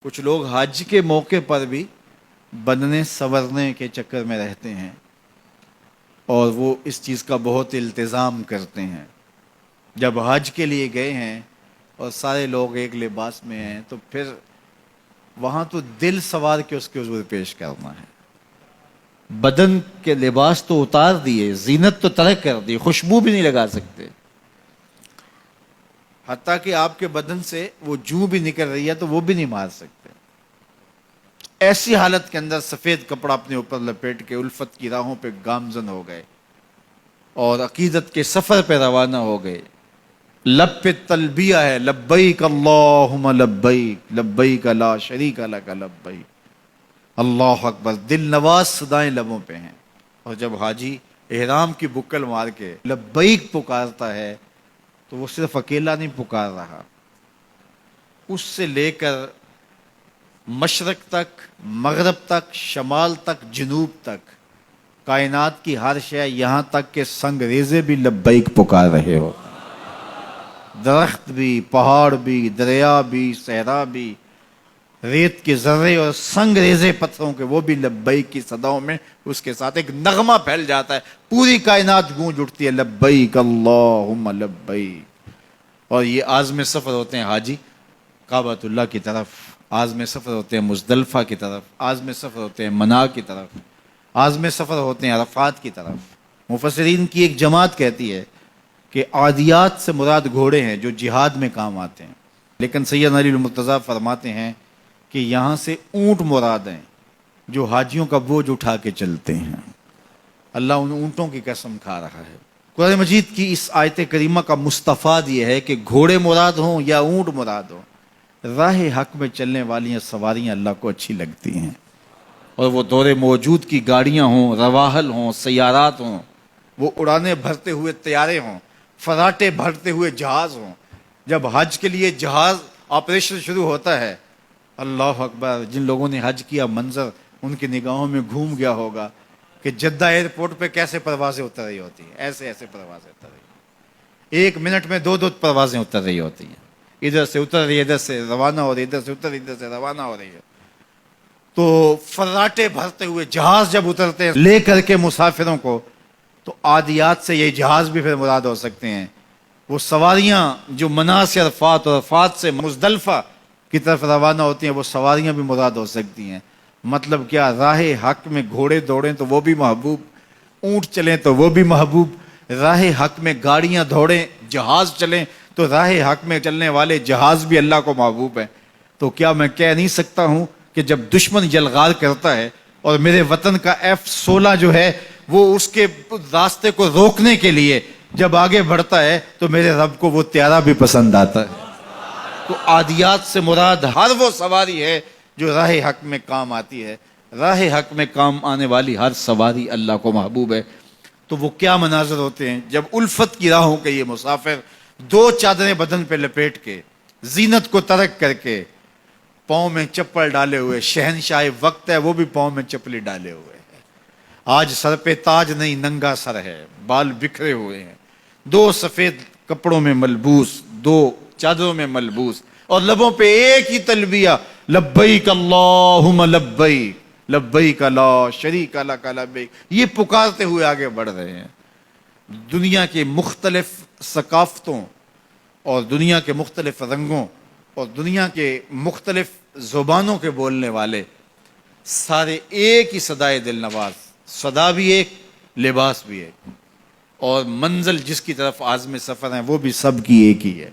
کچھ لوگ حج کے موقع پر بھی بننے سنورنے کے چکر میں رہتے ہیں اور وہ اس چیز کا بہت التزام کرتے ہیں۔ جب حج کے لیے گئے ہیں اور سارے لوگ ایک لباس میں ہیں تو پھر وہاں تو دل سوار کے اس کے حضور پیش کرنا ہے۔ بدن کے لباس تو اتار دیے، زینت تو ترک کر دی، خوشبو بھی نہیں لگا سکتے، حتیٰ کہ آپ کے بدن سے وہ جو بھی نکل رہی ہے تو وہ بھی نہیں مار سکتے۔ ایسی حالت کے اندر سفید کپڑا اپنے اوپر لپیٹ کے الفت کی راہوں پہ گامزن ہو گئے اور عقیدت کے سفر پہ روانہ ہو گئے۔ لب پہ تلبیہ ہے، لبیک اللہم لبیک لبیک لا شریک لک لبیک، اللہ اکبر، دل نواز صدائیں لبوں پہ ہیں۔ اور جب حاجی احرام کی بکل مار کے لبیک پکارتا ہے تو وہ صرف اکیلا نہیں پکار رہا، اس سے لے کر مشرق تک، مغرب تک، شمال تک، جنوب تک، کائنات کی ہر شے، یہاں تک کہ سنگ ریزے بھی لبیک پکار رہے ہو، درخت بھی، پہاڑ بھی، دریا بھی، صحرا بھی، ریت کے ذرے اور سنگ ریزے پتھروں کے، وہ بھی لبیک کی صداؤں میں اس کے ساتھ ایک نغمہ پھیل جاتا ہے، پوری کائنات گونج اٹھتی ہے، لبیک اللہم لبیک۔ اور یہ عازم سفر ہوتے ہیں حاجی کعبۃ اللہ کی طرف، عازم سفر ہوتے ہیں مزدلفہ کی طرف، عازم سفر ہوتے ہیں منا کی طرف، عازم سفر ہوتے ہیں عرفات کی طرف۔ مفسرین کی ایک جماعت کہتی ہے کہ عادیات سے مراد گھوڑے ہیں جو جہاد میں کام آتے ہیں، لیکن سیدنا علی المرتضیٰ فرماتے ہیں کہ یہاں سے اونٹ مراد ہیں جو حاجیوں کا بوجھ اٹھا کے چلتے ہیں۔ اللہ ان اونٹوں کی قسم کھا رہا ہے۔ قرآن مجید کی اس آیت کریمہ کا مستفاد یہ ہے کہ گھوڑے مراد ہوں یا اونٹ مراد ہوں، راہ حق میں چلنے والی سواریاں اللہ کو اچھی لگتی ہیں، اور وہ دور موجود کی گاڑیاں ہوں، رواحل ہوں، سیارات ہوں، وہ اڑانے بھرتے ہوئے طیارے ہوں، فراٹے بھرتے ہوئے جہاز ہوں۔ جب حج کے لیے جہاز آپریشن شروع ہوتا ہے، اللہ اکبر، جن لوگوں نے حج کیا منظر ان کی نگاہوں میں گھوم گیا ہوگا کہ جدہ ایئرپورٹ پہ کیسے پروازیں اتر رہی ہوتی ہیں، ایسے ایسے پروازیں اتر رہی ہیں، ایک منٹ میں دو پروازیں اتر رہی ہوتی ہیں، ادھر سے اتر رہی ہے، ادھر سے روانہ ہو رہی ہے، ادھر سے اتر رہی ہے، ادھر سے روانہ ہو رہی ہے۔ تو فراٹے بھرتے ہوئے جہاز جب اترتے ہیں لے کر کے مسافروں کو، تو عادیات سے یہ جہاز بھی پھر مراد ہو سکتے ہیں۔ وہ سواریاں جو منا سے عرفات اور عرفات سے مزدلفہ کی طرف روانہ ہوتی ہیں، وہ سواریاں بھی مراد ہو سکتی ہیں۔ مطلب کیا، راہ حق میں گھوڑے دوڑیں تو وہ بھی محبوب، اونٹ چلیں تو وہ بھی محبوب، راہ حق میں گاڑیاں دوڑیں، جہاز چلیں تو راہ حق میں چلنے والے جہاز بھی اللہ کو محبوب ہیں۔ تو کیا میں کہہ نہیں سکتا ہوں کہ جب دشمن یلغار کرتا ہے اور میرے وطن کا F-16 جو ہے وہ اس کے راستے کو روکنے کے لیے جب آگے بڑھتا ہے تو میرے رب کو وہ طیارہ بھی پسند آتا ہے۔ تو عادیات سے مراد ہر وہ سواری ہے جو راہ حق میں کام آتی ہے، راہ حق میں کام آنے والی ہر سواری اللہ کو محبوب ہے۔ تو وہ کیا مناظر ہوتے ہیں جب الفت کی راہوں کے یہ مسافر دو چادریں بدن پہ لپیٹ کے، زینت کو ترک کر کے، پاؤں میں چپل ڈالے ہوئے، شہنشاہ وقت ہے وہ بھی پاؤں میں چپلی ڈالے ہوئے ہیں، آج سر پہ تاج نہیں ننگا سر ہے، بال بکھرے ہوئے ہیں، دو سفید کپڑوں میں ملبوس، دو چادروں میں ملبوس، اور لبوں پہ ایک ہی تلبیہ، لبیک اللہم لبیک لبیک لا شریک لک لبیک، یہ پکارتے ہوئے آگے بڑھ رہے ہیں۔ دنیا کے مختلف ثقافتوں اور دنیا کے مختلف رنگوں اور دنیا کے مختلف زبانوں کے بولنے والے سارے ایک ہی صدائے دل نواز، صدا بھی ایک، لباس بھی ایک، اور منزل جس کی طرف عازم سفر ہیں وہ بھی سب کی ایک ہی ہے۔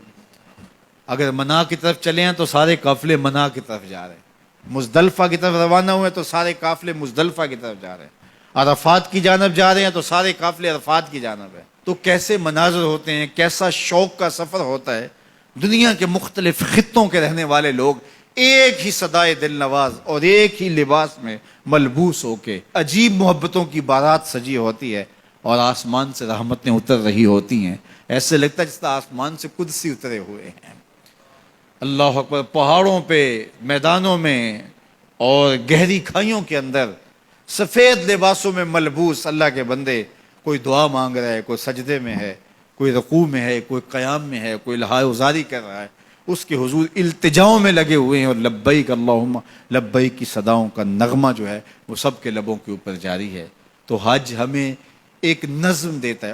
اگر منا کی طرف چلے ہیں تو سارے قافلے منا کی طرف جا رہے ہیں، مزدلفہ کی طرف روانہ ہوئے تو سارے قافلے مزدلفہ کی طرف جا رہے ہیں، عرفات کی جانب جا رہے ہیں تو سارے قافلے عرفات کی جانب ہیں۔ تو کیسے مناظر ہوتے ہیں، کیسا شوق کا سفر ہوتا ہے۔ دنیا کے مختلف خطوں کے رہنے والے لوگ ایک ہی صدائے دل نواز اور ایک ہی لباس میں ملبوس ہو کے، عجیب محبتوں کی بارات سجی ہوتی ہے اور آسمان سے رحمتیں اتر رہی ہوتی ہیں، ایسے لگتا ہے جس طرح آسمان سے قدسی اترے ہوئے ہیں۔ اللہ اکبر، پہاڑوں پہ، میدانوں میں اور گہری کھائیوں کے اندر سفید لباسوں میں ملبوس اللہ کے بندے، کوئی دعا مانگ رہا ہے، کوئی سجدے میں ہے، کوئی رکوع میں ہے، کوئی قیام میں ہے، کوئی لہائے ازاری کر رہا ہے، اس کے حضور التجاؤں میں لگے ہوئے ہیں، اور لبیک اللہم لبیک کی صداؤں کا نغمہ جو ہے وہ سب کے لبوں کے اوپر جاری ہے۔ تو حج ہمیں ایک نظم دیتا ہے،